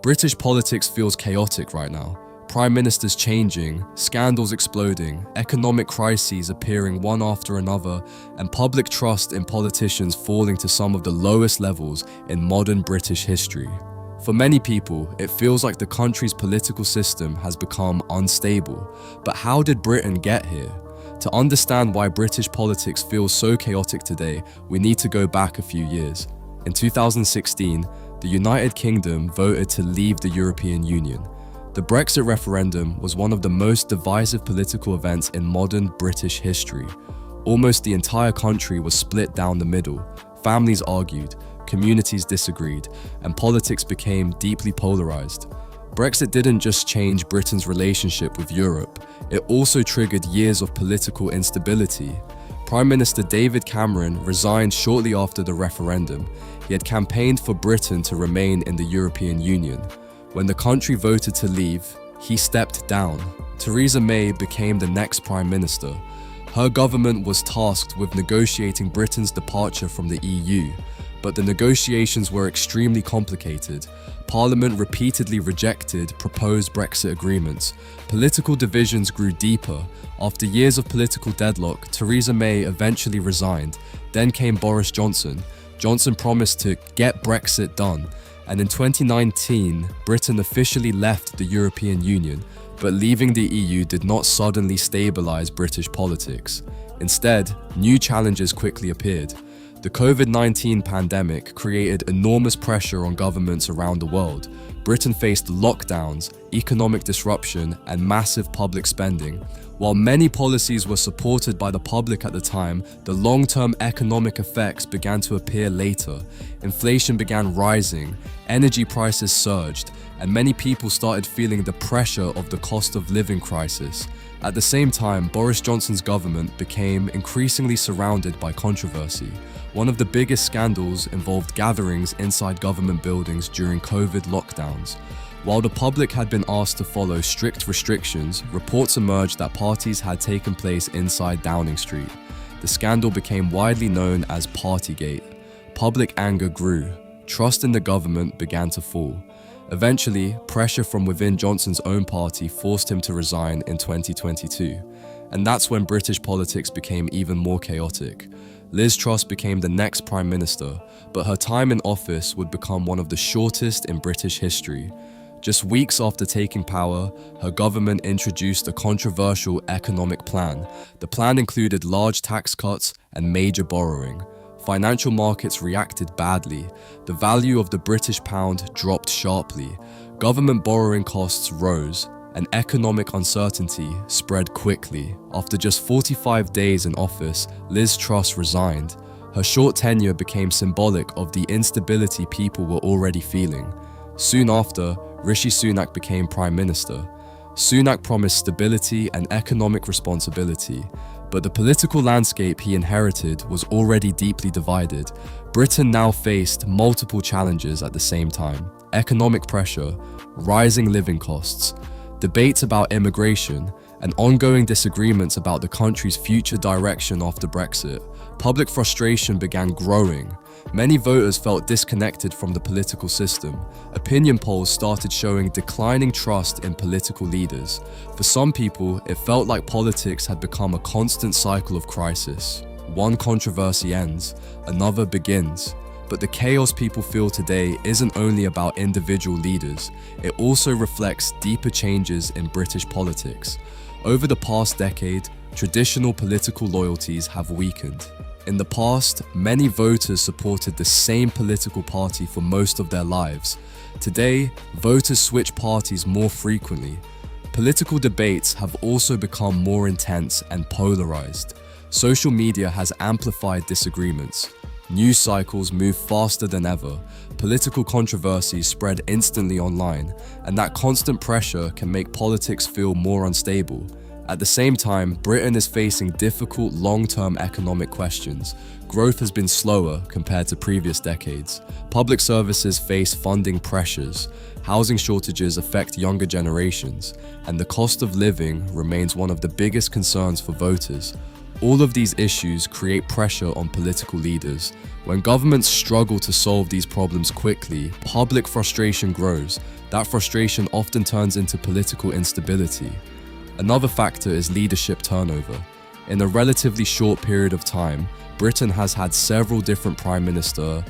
British politics feels chaotic right now. Prime ministers changing, scandals exploding, economic crises appearing one after another, and public trust in politicians falling to some of the lowest levels in modern British history. For many people, it feels like the country's political system has become unstable. But how did Britain get here? To understand why British politics feels so chaotic today, we need to go back a few years. In 2016, the United Kingdom voted to leave the European Union. The Brexit referendum was one of the most divisive political events in modern British history. Almost the entire country was split down the middle. Families argued, communities disagreed, and politics became deeply polarized. Brexit didn't just change Britain's relationship with Europe, it also triggered years of political instability. Prime Minister David Cameron resigned shortly after the referendum. He had campaigned for Britain to remain in the European Union. When the country voted to leave, he stepped down. Theresa May became the next Prime Minister. Her government was tasked with negotiating Britain's departure from the EU, but the negotiations were extremely complicated. Parliament repeatedly rejected proposed Brexit agreements. Political divisions grew deeper. After years of political deadlock, Theresa May eventually resigned. Then came Boris Johnson. Johnson promised to get Brexit done. And in 2019, Britain officially left the European Union. But leaving the EU did not suddenly stabilize British politics. Instead, new challenges quickly appeared. The COVID-19 pandemic created enormous pressure on governments around the world. Britain faced lockdowns, economic disruption, and massive public spending. While many policies were supported by the public at the time, the long-term economic effects began to appear later. Inflation began rising, energy prices surged, and many people started feeling the pressure of the cost of living crisis. At the same time, Boris Johnson's government became increasingly surrounded by controversy. One of the biggest scandals involved gatherings inside government buildings during COVID lockdowns. While the public had been asked to follow strict restrictions, reports emerged that parties had taken place inside Downing Street. The scandal became widely known as Partygate. Public anger grew. Trust in the government began to fall. Eventually, pressure from within Johnson's own party forced him to resign in 2022. And that's when British politics became even more chaotic. Liz Truss became the next Prime Minister, but her time in office would become one of the shortest in British history. Just weeks after taking power, her government introduced a controversial economic plan. The plan included large tax cuts and major borrowing. Financial markets reacted badly. The value of the British pound dropped sharply. Government borrowing costs rose, and economic uncertainty spread quickly. After just 45 days in office, Liz Truss resigned. Her short tenure became symbolic of the instability people were already feeling. Soon after, Rishi Sunak became Prime Minister. Sunak promised stability and economic responsibility, but the political landscape he inherited was already deeply divided. Britain now faced multiple challenges at the same time: economic pressure, rising living costs, debates about immigration, and ongoing disagreements about the country's future direction after Brexit. Public frustration began growing. Many voters felt disconnected from the political system. Opinion polls started showing declining trust in political leaders. For some people, it felt like politics had become a constant cycle of crisis. One controversy ends, another begins. But the chaos people feel today isn't only about individual leaders, it also reflects deeper changes in British politics. Over the past decade, traditional political loyalties have weakened. In the past, many voters supported the same political party for most of their lives. Today, voters switch parties more frequently. Political debates have also become more intense and polarized. Social media has amplified disagreements. News cycles move faster than ever. Political controversies spread instantly online, and that constant pressure can make politics feel more unstable. At the same time, Britain is facing difficult long-term economic questions. Growth has been slower compared to previous decades. Public services face funding pressures. Housing shortages affect younger generations, and the cost of living remains one of the biggest concerns for voters. All of these issues create pressure on political leaders. When governments struggle to solve these problems quickly, public frustration grows. That frustration often turns into political instability. Another factor is leadership turnover. In a relatively short period of time, Britain has had several different prime ministers